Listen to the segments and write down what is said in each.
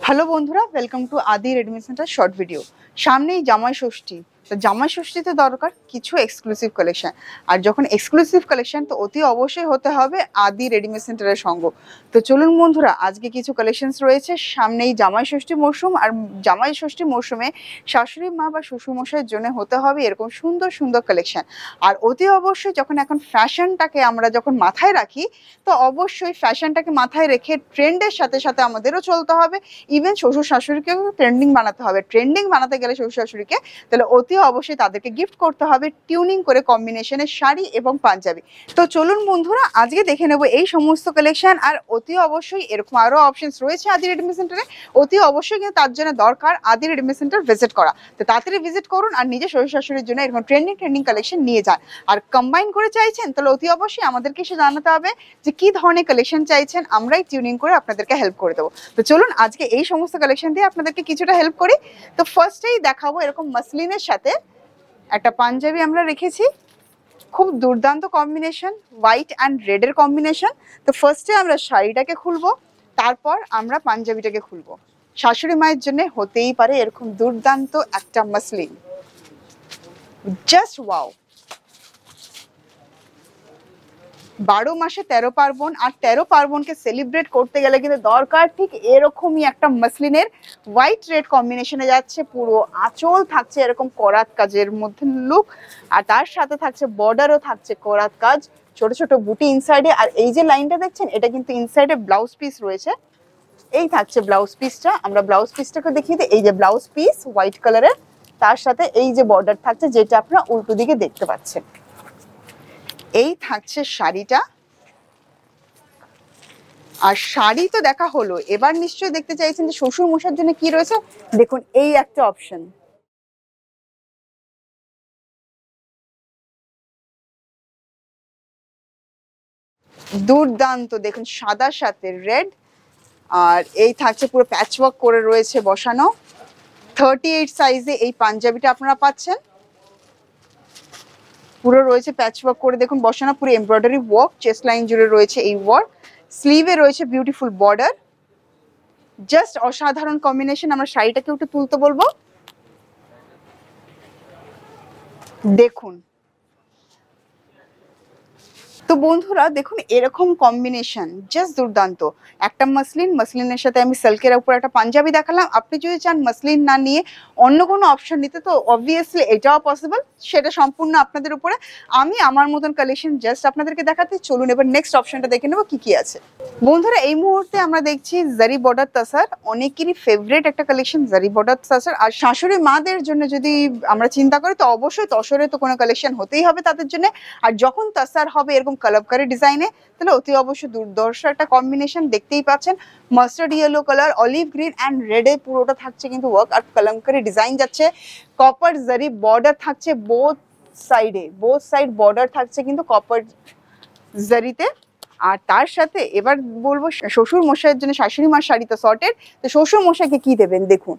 Hello বন্ধুরা, welcome to আদি readymade centre short video. সামনেই জামাই ষষ্ঠী, তো জামাই ষষ্ঠীতে দরকার কিছু এক্সক্লুসিভ কালেকশন। আর যখন এক্সক্লুসিভ কালেকশন, তো অতি অবশ্যই হতে হবে আদি রেডিমেড সেন্টারের সঙ্গ। তো চলুন বন্ধুরা, আজকে কিছু কালেকশনস রয়েছে। সামনেই জামাই ষষ্ঠী মরশুম, আর জামাই ষষ্ঠী মরশুমে শাশুড়ি মা বা শ্বশুরমশাইয়ের জন্য হতে হবে এরকম সুন্দর সুন্দর কালেকশন। আর অতি অবশ্যই যখন এখন ফ্যাশনটাকে আমরা যখন মাথায় রাখি, তো অবশ্যই ফ্যাশনটাকে মাথায় রেখে ট্রেন্ডের সাথে সাথে আমাদেরও চলতে হবে। ইভেন শ্বশুর শাশুড়িকেও ট্রেন্ডিং বানাতে হবে। ট্রেন্ডিং বানাতে গেলে শ্বশুর শাশুড়িকে, তাহলে অতি অবশ্যই তাদেরকে গিফট করতে হবে টিউনিং করে কম্বিনেশনের শাড়ি এবং পাঞ্জাবি। তো চলুন বন্ধুরা, আজকে দেখে নেব এই সমস্ত কালেকশন। আর অতি অবশ্যই এরকম আরও অপশনস রয়েছে আদি রেডিমেড সেন্টারে। অতি অবশ্যই কিন্তু তার জন্য দরকার আদি রেডিমেড সেন্টার ভিজিট করা। তো তাড়াতাড়ি ভিজিট করুন আর নিজের শ্বশুর শাশুড়ির জন্য এরকম ট্রেন্ডিং কালেকশন নিয়ে যান। আর কম্বাইন করে চাইছেন, তাহলে অতি অবশ্যই আমাদেরকে এসে জানাতে হবে যে কি ধরনের কালেকশন চাইছেন, আমরাই টিউনিং করে আপনাদেরকে হেল্প করে দেবো। তো চলুন আজকে এই সমস্ত কালেকশন দিয়ে আপনাদেরকে কিছুটা হেল্প করি। তো ফার্স্টেই দেখাবো এরকম মাসলিনের সাথে একটা পাঞ্জাবি আমরা রেখেছি, খুব দুর্দান্ত কম্বিনেশন, হোয়াইট অ্যান্ড রেডের কম্বিনেশন। তো ফার্স্টে আমরা শাড়িটাকে খুলবো, তারপর আমরা পাঞ্জাবিটাকে খুলবো। শাশুড়ি মায়ের জন্য হতেই পারে এরকম দুর্দান্ত একটা মাসলিন, জাস্ট ওয়াও। 12 মাসে 13 পার্বণ, আর 13 পার্বণকে সেলিব্রেট করতে গেলে কিন্তু দরকার ঠিক এরকমই একটা মাসলিনের হোয়াইট রেড কম্বিনেশনে যাচ্ছে। পুরো আঁচল থাকছে এরকম করাত কাজের মধ্যে লুক, আর তার সাথে থাকছে বর্ডারও থাকছে করাত কাজ, ছোট ছোট বুটি ইনসাইডে। আর এই যে লাইনটা দেখছেন, এটা কিন্তু ইনসাইডে ব্লাউজ পিস রয়েছে। এই থাকছে ব্লাউজ পিসটা, আমরা ব্লাউজ পিসটাকে দেখিয়ে দিই। এই যে ব্লাউজ পিস হোয়াইট কালারের, তার সাথে এই যে বর্ডার থাকছে, যেটা আপনারা উল্টো দিকে দেখতে পাচ্ছেন। এই থাকছে শাড়িটা। আর শাড়ি তো দেখা হলো, এবার নিশ্চয়ই দেখতে চাইছেন যে শ্বশুর মশার জন্য কি রয়েছে। দেখুন এই একটা অপশন, দুর্দান্ত। দেখুন সাদার সাথে রেড, আর এই থাকছে পুরো প্যাচওয়ার্ক করে রয়েছে বসানো। 38 সাইজে এই পাঞ্জাবিটা আপনারা পাচ্ছেন, পুরো রয়েছে প্যাচওয়ার্ক করে দেখুন বসানো, পুরো এমব্রয়ডারি ওয়ার্ক, চেস্ট লাইন জুড়ে রয়েছে এই ওয়ার্ক, স্লিভে রয়েছে বিউটিফুল বর্ডার, জাস্ট অসাধারণ কম্বিনেশন। আমরা শাড়িটাকে একটু তুলতে বলবো, দেখুন। তো বন্ধুরা দেখুন এরকম কম্বিনেশন জাস্ট দুর্দান্ত। একটা মাসলিনের সাথে আমি সিল্কের উপর একটা পাঞ্জাবি দেখালাম। আপনি যদি চান মাসলিন না নিয়ে অন্য কোনো অপশন নিতে, তো অবভিয়াসলি এটাও পসিবল, সেটা সম্পূর্ণ আপনাদের উপরে। আমি আমার মতন কালেকশন জাস্ট আপনাদেরকে দেখাতে। চলুন এবার নেক্সট অপশনটা দেখে নেবো কি কি আছে। বন্ধুরা এই মুহূর্তে আমরা দেখছি জারি বর্ডার তাসার, অনেকেরই ফেভারিট একটা কালেকশন জারি বর্ডার তাসার। আর শাশুড়ি মাদের জন্য যদি আমরা চিন্তা করি, তো অবশ্যই তসরে তো কোনো কালেকশন হতেই হবে তাদের জন্য। আর যখন তাসার হবে এরকম কালাবকারি ডিজাইনে, তাহলে অতি অবশ্যই দুর্ধর্ষ একটা কম্বিনেশন। দেখতেই পাচ্ছেন mustard yellow colour, olive green and রেডে পুরোটা থাকছে কিন্তু ওয়ার্ক, আর কালামকারি ডিজাইন যাচ্ছে। কপার জারি বর্ডার থাকছে বোথ সাইডে, বোথ সাইড বর্ডার থাকছে কিন্তু কপার জারিতে। আর তার সাথে এবার বলবো শ্বশুর মশাইয়ের জন্য শাশুড়ি মার শাড়ি তো সর্টেড, তো শ্বশুর মশাইকে কি দেবেন দেখুন।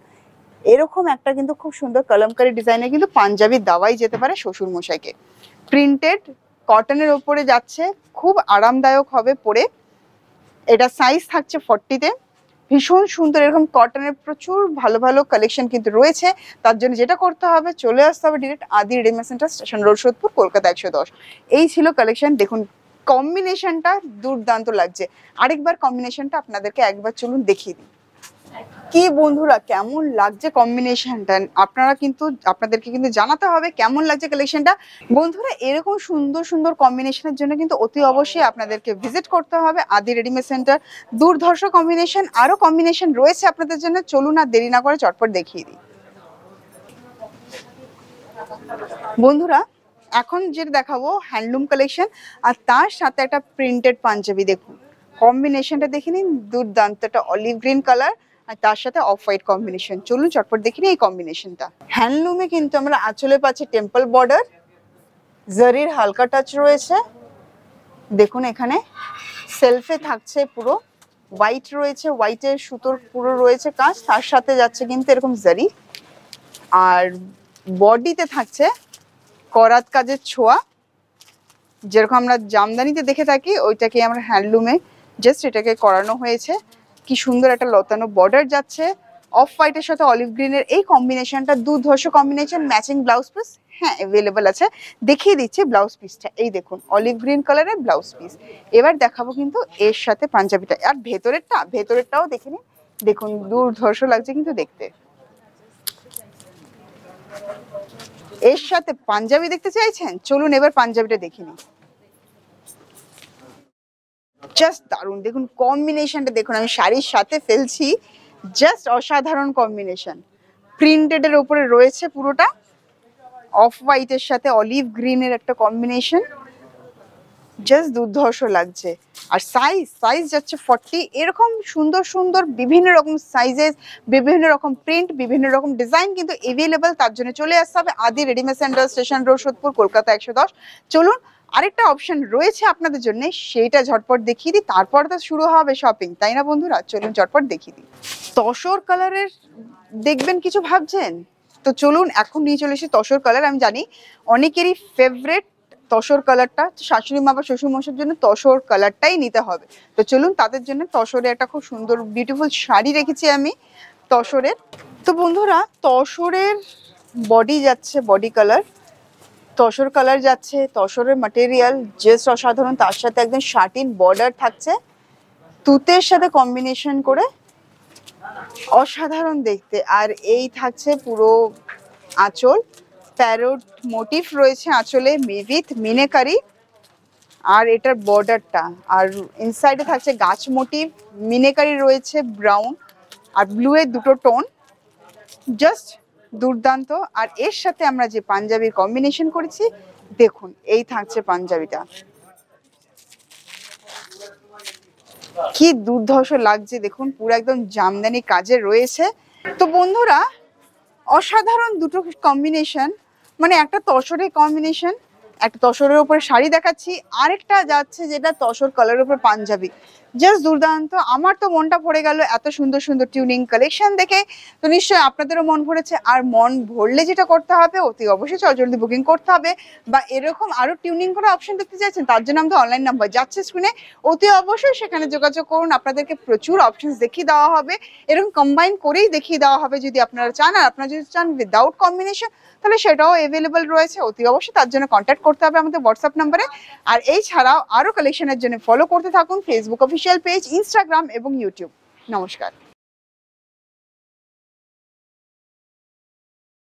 এরকম একটা কিন্তু খুব সুন্দর কলমকারি ডিজাইনে কিন্তু পাঞ্জাবি দেওয়াই যেতে পারে শ্বশুর মশাইকে। প্রিন্টেড কটনের ওপরে যাচ্ছে, খুব আরামদায়ক হবে পরে। এটা সাইজ থাকছে 40-তে, ভীষণ সুন্দর। এরকম কটনের প্রচুর ভালো ভালো কালেকশন কিন্তু রয়েছে। তার জন্য যেটা করতে হবে, চলে আসতে হবে ডিরেক্ট আদি readymade centre, station road, Sodepur, Kolkata 110। এই ছিল কালেকশন। দেখুন কম্বিনেশনটা দুর্দান্ত লাগছে। আরেকবার কম্বিনেশনটা আপনাদেরকে একবার চলুন দেখিয়ে দিই। কি বন্ধুরা কেমন লাগছে কম্বিনেশনটা, আপনারা কিন্তু আপনাদেরকে কিন্তু জানাতে হবে কেমন লাগছে কালেকশনটা। বন্ধুরা এরকম সুন্দর সুন্দর কম্বিনেশনের জন্য কিন্তু অতি অবশ্যই আপনাদেরকে ভিজিট করতে হবে আদি রেডিমেড সেন্টার। দুর্ধর্ষ কম্বিনেশন, আরো কম্বিনেশন রয়েছে আপনাদের জন্য। চলুন আর দেরি না করে চটপট দেখিয়ে দিই। বন্ধুরা এখন যেটা দেখাবো হ্যান্ডলুম কালেকশন, আর তার সাথে একটা প্রিন্টেড পাঞ্জাবি। দেখুন কম্বিনেশনটা দেখে নিন, দুর্দান্ত। একটা অলিভ গ্রিন কালার আর তার সাথে অফ হোয়াইট কম্বিনেশন। চলুন চটপট দেখে নিই এই কম্বিনেশনটা। হ্যান্ডলুমে কিন্তু আমরা আঁচলে পাচ্ছি টেম্পল বর্ডার, জারির হালকা টাচ রয়েছে। দেখুন এখানে সেলফে থাকছে পুরো হোয়াইট রয়েছে, হোয়াইটের সুতোর পুরো রয়েছে কাজ, তার সাথে যাচ্ছে কিন্তু এরকম জারি। আর বডিতে থাকছে করাত কাজের ছোঁয়া, যেরকম আমরা জামদানিতে দেখে থাকি, ওইটাকে আমরা হ্যান্ডলুমে জাস্ট এটাকে করানো হয়েছে। কি সুন্দর একটা লতানো বর্ডার যাচ্ছে, অফ হোয়াইটের সাথে অলিভ গ্রিনের এই কম্বিনেশনটা দুর্ধর্ষ কম্বিনেশন, ম্যাচিং ব্লাউজ পিস হ্যাঁ অ্যাভেলেবেল আছে। দেখিয়ে দিচ্ছি ব্লাউজ পিসটা, এই দেখুন অলিভ গ্রিন কালারের ব্লাউজ পিস। এবার দেখাবো কিন্তু এর সাথে পাঞ্জাবিটা, আর ভেতরেরটাও দেখে নিন, দেখুন দুর্ধর্ষ লাগছে কিন্তু দেখতে। এর সাথে পাঞ্জাবি দেখতে চাইছেন, চলুন এবার পাঞ্জাবিটা দেখে নিন। জাস্ট দারুণ, দেখুন কম্বিনেশনটা দেখুন, আমি শাড়ির সাথে ফেলছি, জাস্ট অসাধারণ কম্বিনেশন। প্রিন্টেডের উপরে রয়েছে পুরোটা, অফ হোয়াইটের সাথে অলিভ গ্রিনের একটা কম্বিনেশন, জাস্ট দুর্ধর্ষ লাগছে। আর সাইজ যাচ্ছে 40। এরকম সুন্দর সুন্দর বিভিন্ন রকম সাইজেস, বিভিন্ন রকম প্রিন্ট, বিভিন্ন রকম ডিজাইন কিন্তু এভেলেবেল। তার জন্য চলে আসতে হবে আদি readymade centre, station road, Sodepur, Kolkata 110। চলুন আরেকটা অপশন রয়েছে আপনাদের জন্য, সেইটা ঝটপট দেখিয়ে দিই, তারপর তো শুরু হবে শপিং, তাই না বন্ধুরা? চলুন ঝটপট দেখিয়ে দিই। তসর কালারের দেখবেন কিছু ভাবছেন, তো চলুন এখন নিয়ে চলে এসেছি তসর কালার। আমি জানি অনেকেরই ফেভারেট তসর কালারটা, শাশুড়ি মা বা শ্বশুর মশাইয়ের জন্য তসর কালারটাই নিতে হবে। তো চলুন তাদের জন্য তসরে একটা খুব সুন্দর বিউটিফুল শাড়ি রেখেছি আমি তসরের। তো বন্ধুরা তসরের বডি যাচ্ছে বডি কালার, তসর কালার যাচ্ছে, তসরের ম্যাটেরিয়াল জাস্ট অসাধারণ, তার সাথে একদম শার্টিন বর্ডার থাকছে তুতের সাথে কম্বিনেশন করে, অসাধারণ দেখতে। আর এই থাকছে পুরো আঁচল, প্যারোট মোটিভ রয়েছে আঁচলে উইথ মিনেকারি, আর এটার বর্ডারটা, আর ইনসাইডে থাকছে গাছ মোটিভ, মিনেকারি রয়েছে ব্রাউন আর ব্লু এর দুটো টোন, জাস্ট দুর্দান্ত। আর এর সাথে আমরা যে পাঞ্জাবির কম্বিনেশন করেছি দেখুন, এই থাকছে পাঞ্জাবিটা, কি দুর্ধর্ষ লাগছে দেখুন, পুরো একদম জামদানি কাজে রয়েছে। তো বন্ধুরা অসাধারণ দুটো কম্বিনেশন, মানে একটা তসরের কম্বিনেশন, একটা তসরের উপরে শাড়ি দেখাচ্ছি, আরেকটা যাচ্ছে যেটা তসর কালারের উপর পাঞ্জাবি, জাস্ট দুর্দান্ত। আমার তো মনটা ভরে গেল এত সুন্দর সুন্দর টিউনিং কালেকশন দেখে, তো নিশ্চয়ই আপনাদেরও মন ভরেছে। আর মন ভরলে যেটা করতে হবে, অতি অবশ্যই জলদি বুকিং করতে হবে, বা এরকম আরো টিউনিং করা অপশন দেখতে চাইছেন, তার জন্য আমাদের অনলাইন নাম্বার যাচ্ছে স্ক্রিনে, অতি অবশ্যই সেখানে যোগাযোগ করুন। আপনাদেরকে প্রচুর অপশন দেখিয়ে দেওয়া হবে, এরকম কম্বাইন করেই দেখিয়ে দেওয়া হবে যদি আপনারা চান। আর আপনারা যদি চান উইদাউট কম্বিনেশন, তাহলে সেটাও অ্যাভেলেবল রয়েছে, অতি অবশ্যই তার জন্য কন্ট্যাক্ট করতে হবে আমাদের হোয়াটসঅ্যাপ নাম্বারে। আর এই ছাড়াও আরো কালেকশনের জন্য ফলো করতে থাকুন ফেসবুক অফিসিয়াল পেজ, ইনস্টাগ্রাম এবং ইউটিউব। নমস্কার।